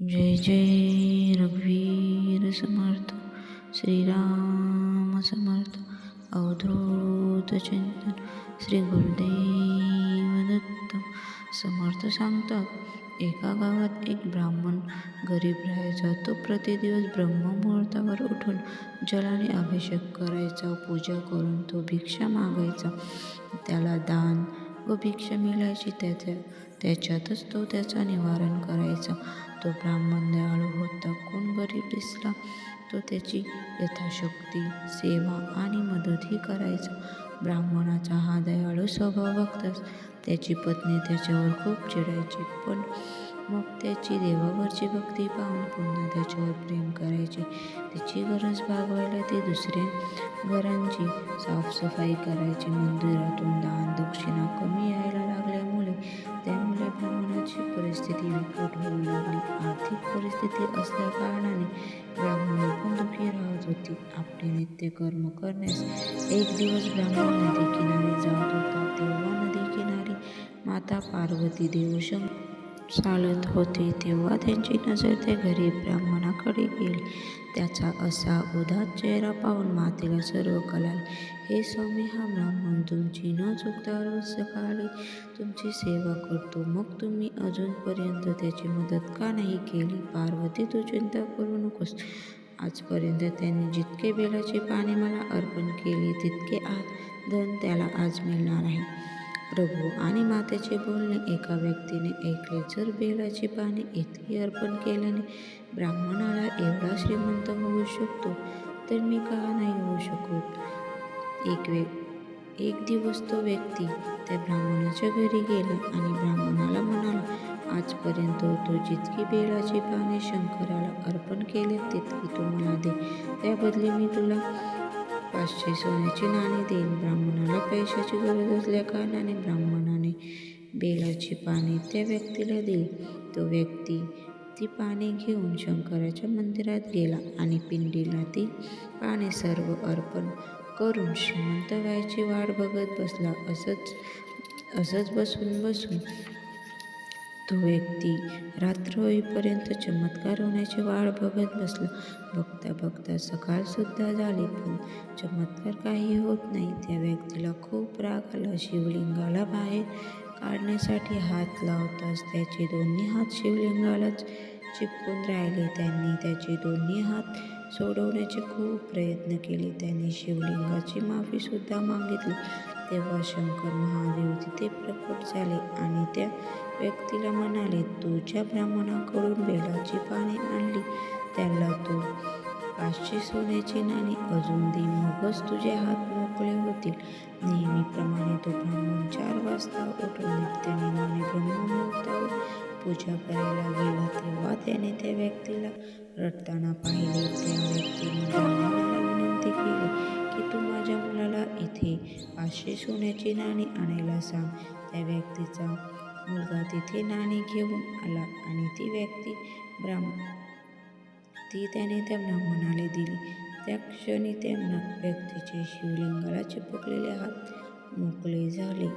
जय जय रघुवीर समर्थ श्रीराम समर्थ अवधूत चिंतन श्री गुरुदेव दत्त समर्थ सांगतात एका गावात एक ब्राह्मण गरीब राहायचा. तो प्रतिदिवस ब्रह्ममुहूर्तावर उठून जलाने अभिषेक करायचा. पूजा करून तो भिक्षा मागायचा. त्याला दान व भिक्षा मिळायची. त्याच्यातच तो त्याचा निवारण करायचा. तो ब्राह्मण दयाळू होता. कोण गरीब दिसला तो त्याची यथाशक्ती सेवा आणि मदतही करायचा. ब्राह्मणाचा हा दयाळू स्वभाव बघताच त्याची पत्नी त्याच्यावर खूप चिडायची. पण मग त्याची देवावरची भक्ती पाहून पुन्हा त्याच्यावर प्रेम करायची. तिची गरज भागवायला ती दुसऱ्या घरांची साफसफाई करायची. मंदिरातून दान दक्षिणा कमी यायला लागल्यामुळे त्यामुळे ब्राह्मणाची परिस्थिती बिकट होऊ लागली. आर्थिक परिस्थिती असल्या कारणाने ब्राह्मण पण दुःखी राहत होती. आपले नित्यकर्म करण्यास एक दिवस ब्राह्मण नदी किनारी जात होता. तेव्हा नदी किनारी माता पार्वती देवशंकर चालत होते. तेव्हा त्यांची नजर त्या गरीब ब्राह्मणाकडे गेली. त्याचा असा उदास चेहरा पाहून मातेला सर्व कळाले. हे स्वामी, हा ब्राह्मण तुमची न चुकता रोज सकाळी तुमची सेवा करतो. मग तुम्ही अजूनपर्यंत त्याची मदत का नाही केली? पार्वती, तू चिंता करू नकोस. आजपर्यंत त्यांनी जितके बेलाचे पाने मला अर्पण केले तितके धन त्याला आज मिळणार आहे. प्रभू आणि मातेचे बोलणे एका व्यक्तीने ऐकले. जर बेलाची पाने इतकी अर्पण केल्याने ब्राह्मणाला एवढा श्रीमंत होऊ शकतो तर मी का नाही होऊ शकत? एक दिवस तो व्यक्ती त्या ब्राह्मणाच्या घरी गेला आणि ब्राह्मणाला म्हणाला, आजपर्यंत तू जितकी बेलाची पाने शंकराला अर्पण केले तितकी तू मला दे. त्याबदली मी तुला 500 सोन्याची नाणी देईन. ब्राह्मणाला पैशाची गरज असल्या कारणाने ब्राह्मणाने बेलाची पाने त्या व्यक्तीला दिली. तो व्यक्ती ती पाने घेऊन शंकराच्या मंदिरात गेला आणि पिंडीला ती पाने सर्व अर्पण करून श्रीमंत व्हायची वाट बघत बसला. असंच बसून तो व्यक्ती रात्र होईपर्यंत चमत्कार होण्याची वाट बघत बसला. बघता बघता सकाळसुद्धा झाली पण चमत्कार काही होत नाही. त्या व्यक्तीला खूप राग आला. शिवलिंगाला बाहेर काढण्यासाठी हात लावताच त्याचे दोन्ही हात शिवलिंगालाच चिपकून राहिले. त्यांनी त्याचे दोन्ही हात सोडवण्याचे खूप प्रयत्न केले. त्यांनी शिवलिंगाची माफीसुद्धा मागितली. तेव्हा शंकर महादेव तिथे प्रकट झाले आणि त्या व्यक्तीला म्हणाले, तू ज्या ब्राह्मणाकडून बेलाची पाने आणली त्याला तू 500 सोन्याची नाणी अजून दे, मगच तुझे हात मोकळे होतील. नेहमीप्रमाणे तो ब्राह्मण 4 वाजता उठून नित्यनेमाने ब्रह्ममुहूर्तावर पूजा करायला गेला. तेव्हा त्याने त्या व्यक्तीला रडताना पाहिले. त्या व्यक्तीने ब्राह्मणाला विनंती केली की तू माझ्या मुलाला इथे 500 सोन्याची नाणी आणायला सांग. त्या व्यक्तीचा मुलगा तिथे नाणी घेऊन आला आणि ती त्याने त्या ब्राह्मणाला दिली. त्या क्षणी त्या व्यक्तीचे शिवलिंगाला चिपकलेले हात मोकळे झाले